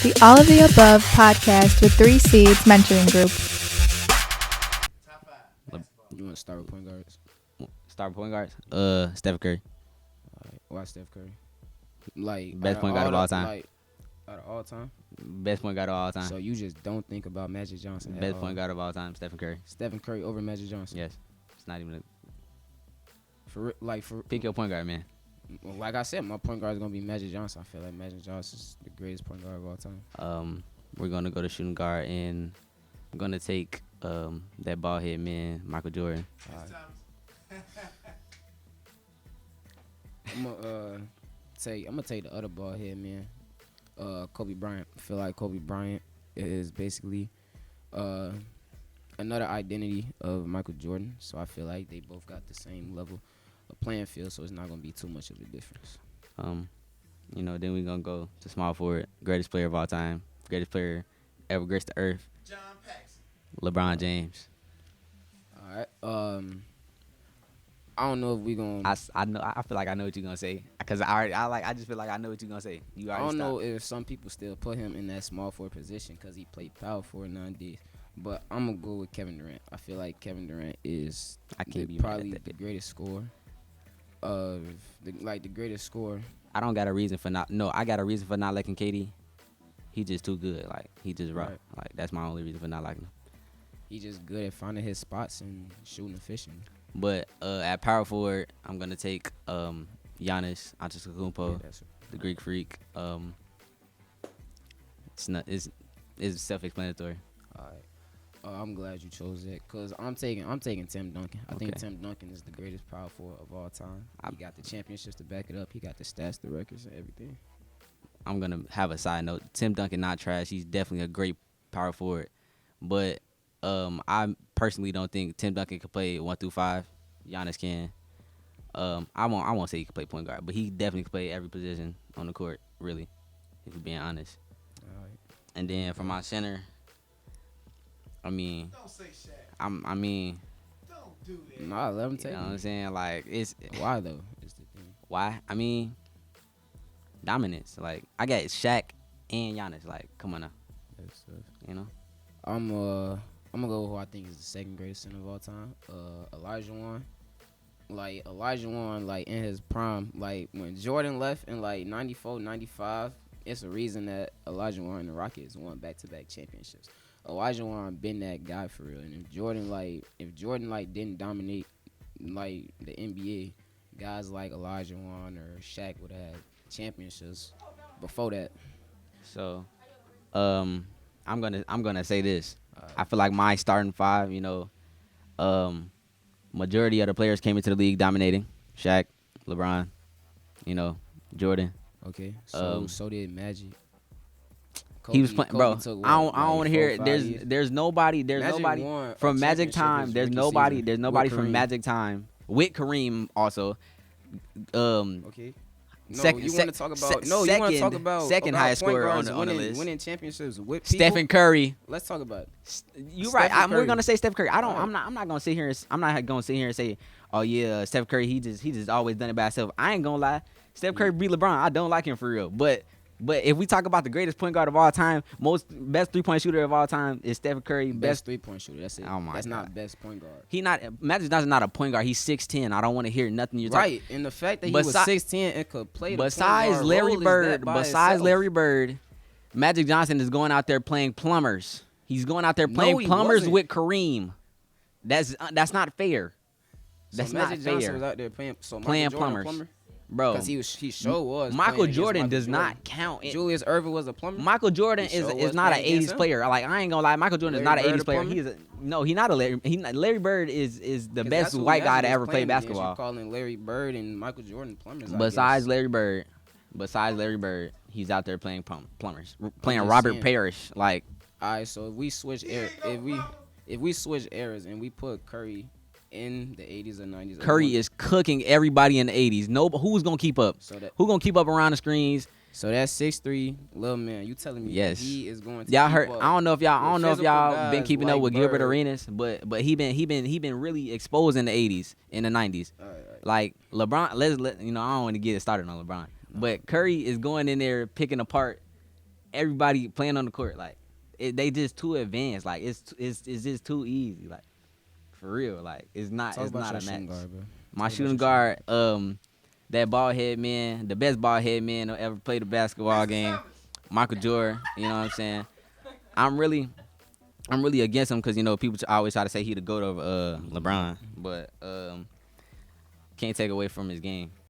The All of the Above podcast with 3 Seeds Mentoring Group. You want to start with point guards? Start with point guards? Steph Curry. Why Steph Curry? Like Best point guard of all time. Like out of all time. Best point guard of all time. So you just don't think about Magic Johnson. Best point guard of all time, Stephen Curry. Stephen Curry over Magic Johnson. Yes. It's not even for pick your point guard, man. Like I said, my point guard is gonna be Magic Johnson. I feel like Magic Johnson is the greatest point guard of all time. We're gonna go to shooting guard, and I'm gonna take that bald head man, Michael Jordan. I'm gonna take the other bald head man, Kobe Bryant. I feel like Kobe Bryant is basically another identity of Michael Jordan. So I feel like they both got the same level of playing field, so it's not gonna be too much of a difference. Then we're gonna go to small forward, greatest player of all time, greatest player ever graced the earth, John Paxson. LeBron James. All right. I don't know if we gonna. I feel like I know what you're gonna say, because I just feel like I know what you're gonna say. I don't know if some people still put him in that small forward position because he played power forward 9 days. But I'm gonna go with Kevin Durant. I feel like Kevin Durant is probably the greatest scorer the greatest scorer. I don't got a reason for not. No, I got a reason for not liking KD. He just too good. Like, he just rough. Right. Like, that's my only reason for not liking him. He just good at finding his spots and shooting efficient. But at power forward, I'm gonna take Giannis Antetokounmpo, the Greek Freak. It's self-explanatory. All right. I'm glad you chose that because I'm taking Tim Duncan. I think Tim Duncan is the greatest power forward of all time. He got the championships to back it up. He got the stats, the records, and everything. I'm gonna have a side note. Tim Duncan not trash. He's definitely a great power forward, but I personally don't think Tim Duncan can play 1 through 5. Giannis can. I won't say he can play point guard, but he definitely can play every position on the court. Really, if we're being honest. All right. And then for my center, Don't say Shaq. Don't do that. Nah, let him you take know what I'm it. saying? Like, it's Why though? Is the thing. why? Dominance. Like, I got Shaq and Giannis. Like, come on now. You know? I'm gonna go with who I think is the second greatest center of all time. Elijah Wan. Like Elijah Wan, like in his prime, like when Jordan left in like 94, 95, it's a reason that Elijah Wan and the Rockets won back-to-back championships. Elijah Wan been that guy for real, and if Jordan didn't dominate like the NBA, guys like Elijah Wan or Shaq would have had championships before that. So, I'm gonna say this. I feel like my starting 5, majority of the players came into the league dominating. Shaq, LeBron, Jordan. Okay, so did Magic. He was playing, bro. Took, I don't want to hear it. There's nobody from Magic time. There's nobody from Magic time with Kareem also. Okay. No, you want to talk about second highest scorer on the list. Winning championships with people. Stephen Curry. Let's talk about it. You're right. We're gonna say Steph Curry. I'm not gonna sit here and say, oh yeah, Steph Curry. He just always done it by himself. I ain't gonna lie. Steph Curry beat LeBron. I don't like him for real. But if we talk about the greatest point guard of all time, best 3-point shooter of all time is Steph Curry. Best 3-point shooter. That's it. Oh my That's God. not best point guard. Magic Johnson's not a point guard. He's 6'10". I don't want to hear nothing you're talking. Right, and the fact that he was 6'10" and could play the besides point guard Larry role is Bird, that by besides itself. Larry Bird, Magic Johnson is going out there playing plumbers. He's going out there playing he plumbers wasn't. with Kareem. That's not fair. That's so not Magic fair. Johnson was out there playing Playing plumbers. Bro, Because he sure was. Michael playing Jordan against does Michael not count. Julius Erving was a plumber. Michael Jordan He sure is was not an playing against 80s him. player. Like, I ain't gonna lie, Michael Jordan is not an Larry 80s Bird a player. plumber? He's not a Larry. Larry Bird is the 'Cause best that's who white guy Magic to was ever play playing against. basketball. You calling Larry Bird and Michael Jordan plumbers. Besides Larry Bird, he's out there playing plumbers, playing just Robert saying. Parrish. Like, All right, so if we switch eras and we put Curry in the 80s or 90s, Curry is cooking everybody in the 80s. Who's gonna keep up? Who gonna keep up around the screens? So that 6'3" little man, you telling me Yes. he is going to Y'all keep heard? up I don't know if with physical y'all been guys keeping up like with Gilbert Bird. Arenas, but he been really exposed in the 80s, in the 90s. All right. Like LeBron, I don't want to get it started on LeBron, but Curry is going in there picking apart everybody playing on the court. Like they just too advanced. Like it's just too easy. Like for real. Like it's not Talk it's about not your a shooting match. guard, bro. My Talk about shooting your guard, that bald head man, the best bald head man to ever play the basketball game, Michael Jordan. You know what I'm saying? I'm really against him because people always try to say he the GOAT over LeBron, but can't take away from his game.